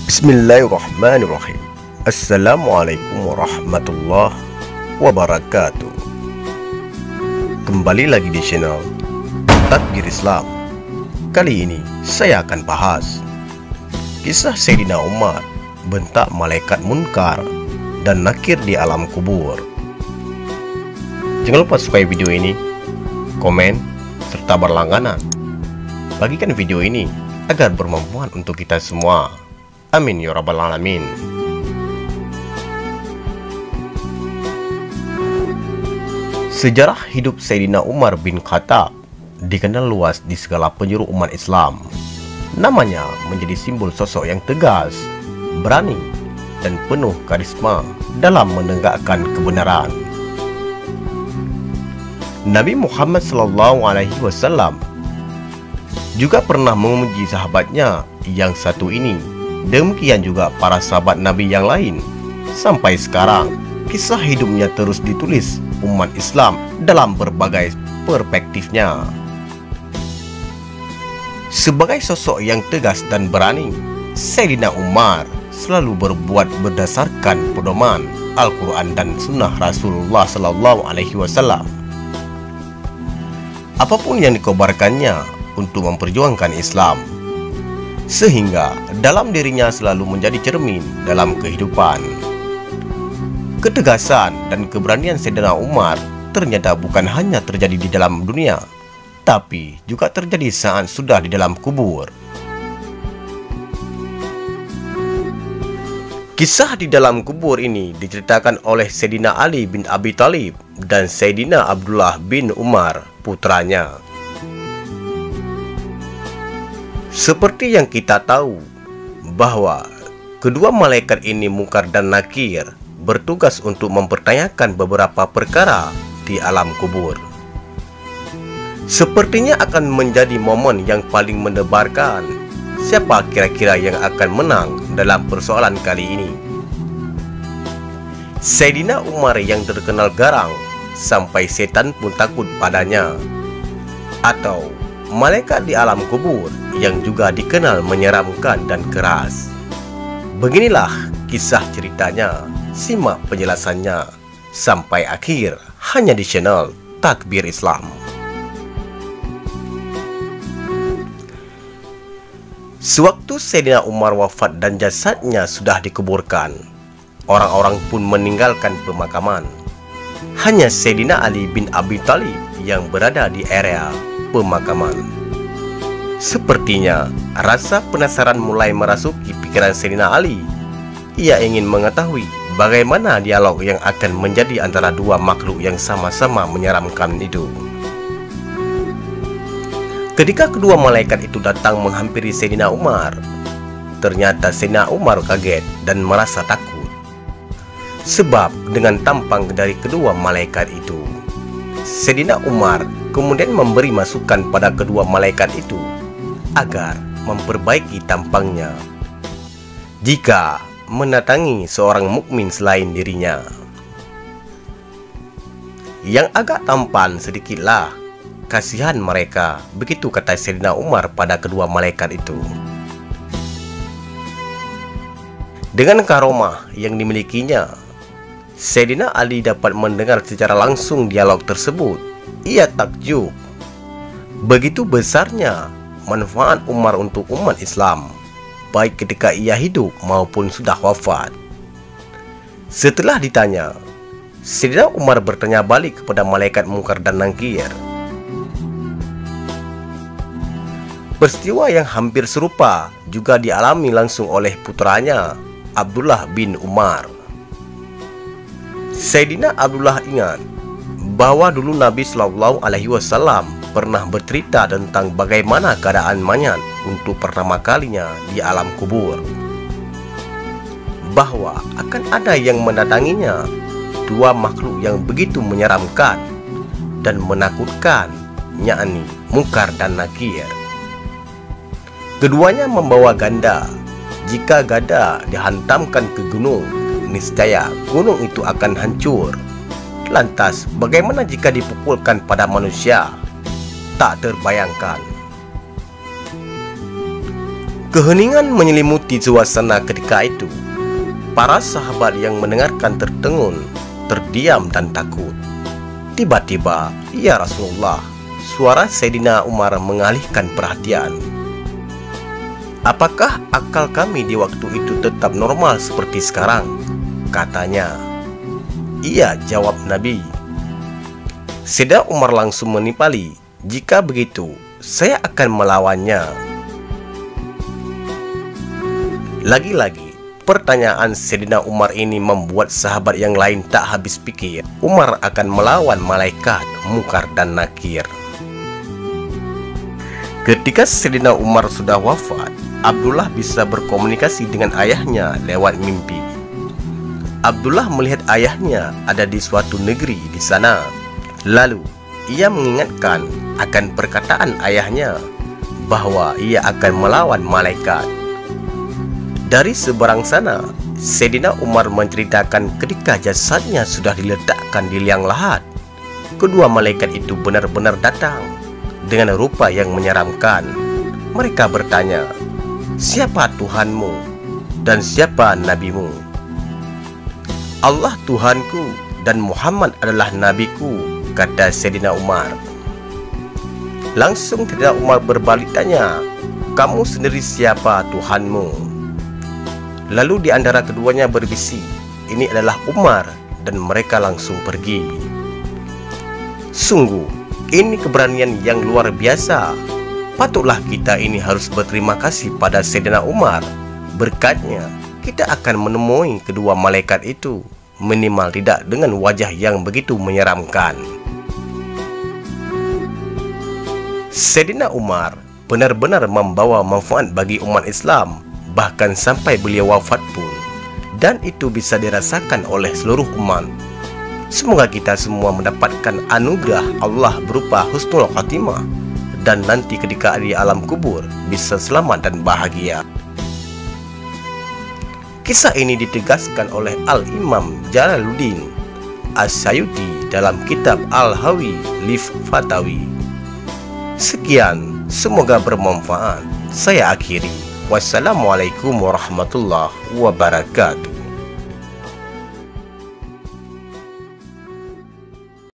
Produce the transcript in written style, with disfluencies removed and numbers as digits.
Bismillahirrahmanirrahim. Assalamualaikum warahmatullahi wabarakatuh. Kembali lagi di channel Takbir Islam. Kali ini saya akan bahas kisah Sayyidina Umar bentak malaikat munkar dan nakir di alam kubur. Jangan lupa subscribe video ini, komen, serta berlangganan. Bagikan video ini agar bermanfaat untuk kita semua. Amin ya rabbal alamin. Sejarah hidup Sayyidina Umar bin Khattab dikenal luas di segala penjuru umat Islam. Namanya menjadi simbol sosok yang tegas, berani, dan penuh karisma dalam menegakkan kebenaran. Nabi Muhammad SAW juga pernah memuji sahabatnya yang satu ini. Demikian juga para sahabat Nabi yang lain. Sampai sekarang, kisah hidupnya terus ditulis umat Islam dalam berbagai perspektifnya. Sebagai sosok yang tegas dan berani, Sayyidina Umar selalu berbuat berdasarkan pedoman Al-Quran dan Sunnah Rasulullah SAW. Apapun yang dikobarkannya untuk memperjuangkan Islam, sehingga dalam dirinya selalu menjadi cermin dalam kehidupan. Ketegasan dan keberanian Sayyidina Umar ternyata bukan hanya terjadi di dalam dunia, tapi juga terjadi saat sudah di dalam kubur. Kisah di dalam kubur ini diceritakan oleh Sayyidina Ali bin Abi Thalib dan Sayyidina Abdullah bin Umar, putranya. Seperti yang kita tahu bahwa kedua malaikat ini Munkar dan Nakir bertugas untuk mempertanyakan beberapa perkara di alam kubur. Sepertinya akan menjadi momen yang paling mendebarkan siapa kira-kira yang akan menang dalam persoalan kali ini. Sayyidina Umar yang terkenal garang sampai setan pun takut padanya, atau malaikat di alam kubur yang juga dikenal menyeramkan dan keras. Beginilah kisah ceritanya. Simak penjelasannya sampai akhir hanya di channel Takbir Islam. Sewaktu Sayyidina Umar wafat dan jasadnya sudah dikuburkan, orang-orang pun meninggalkan pemakaman. Hanya Sayyidina Ali bin Abi Thalib yang berada di area pemakaman. Sepertinya rasa penasaran mulai merasuki pikiran Sayyidina Ali. Ia ingin mengetahui bagaimana dialog yang akan menjadi antara dua makhluk yang sama-sama menyeramkan itu. Ketika kedua malaikat itu datang menghampiri Sayyidina Umar, ternyata Sayyidina Umar kaget dan merasa takut. Sebab dengan tampang dari kedua malaikat itu, Sayyidina Umar kemudian memberi masukan pada kedua malaikat itu agar memperbaiki tampangnya jika mendatangi seorang mukmin selain dirinya. Yang agak tampan sedikitlah, kasihan mereka, begitu kata Sayyidina Umar pada kedua malaikat itu. Dengan karomah yang dimilikinya, Sayyidina Ali dapat mendengar secara langsung dialog tersebut. Ia takjub, begitu besarnya manfaat Umar untuk umat Islam, baik ketika ia hidup maupun sudah wafat. Setelah ditanya, Sayyidina Umar bertanya balik kepada malaikat Munkar dan Nakir. Peristiwa yang hampir serupa juga dialami langsung oleh putranya Abdullah bin Umar. Sayyidina Abdullah ingat bahwa dulu Nabi SAW pernah bercerita tentang bagaimana keadaan mayat untuk pertama kalinya di alam kubur, bahwa akan ada yang mendatanginya, dua makhluk yang begitu menyeramkan dan menakutkan, yakni Munkar dan Nakir. Keduanya membawa ganda. Jika ganda dihantamkan ke gunung, niscaya gunung itu akan hancur. Lantas bagaimana jika dipukulkan pada manusia? Tak terbayangkan. Keheningan menyelimuti suasana ketika itu. Para sahabat yang mendengarkan tertegun, terdiam dan takut. Tiba-tiba, "Ya Rasulullah," suara Sayyidina Umar mengalihkan perhatian. "Apakah akal kami di waktu itu tetap normal seperti sekarang?" katanya. "Iya," jawab Nabi. Sayyidina Umar langsung menimpali, "Jika begitu, saya akan melawannya." Lagi-lagi, pertanyaan Sayyidina Umar ini membuat sahabat yang lain tak habis pikir. Umar akan melawan malaikat Munkar dan Nakir. Ketika Sayyidina Umar sudah wafat, Abdullah bisa berkomunikasi dengan ayahnya lewat mimpi. Abdullah melihat ayahnya ada di suatu negeri di sana. Lalu, ia mengingatkan akan perkataan ayahnya bahwa ia akan melawan malaikat. Dari seberang sana, Sayyidina Umar menceritakan ketika jasadnya sudah diletakkan di liang lahat. Kedua malaikat itu benar-benar datang dengan rupa yang menyeramkan. Mereka bertanya, "Siapa Tuhanmu dan siapa Nabimu?" "Allah Tuhanku dan Muhammad adalah Nabiku," kata Sayyidina Umar. Langsung Sayyidina Umar berbalik tanya, "Kamu sendiri siapa Tuhanmu?" Lalu di antara keduanya berbisik, "Ini adalah Umar," dan mereka langsung pergi. Sungguh, ini keberanian yang luar biasa. Patutlah kita ini harus berterima kasih pada Sayyidina Umar. Berkatnya, kita akan menemui kedua malaikat itu, minimal tidak dengan wajah yang begitu menyeramkan. Sayyidina Umar benar-benar membawa manfaat bagi umat Islam, bahkan sampai beliau wafat pun, dan itu bisa dirasakan oleh seluruh umat. Semoga kita semua mendapatkan anugerah Allah berupa husnul khatimah, dan nanti ketika di alam kubur bisa selamat dan bahagia. Kisah ini ditegaskan oleh Al-Imam Jalaluddin As-Sayuti dalam kitab Al-Hawi Lif Fatawi. Sekian, semoga bermanfaat. Saya akhiri. Wassalamualaikum warahmatullahi wabarakatuh.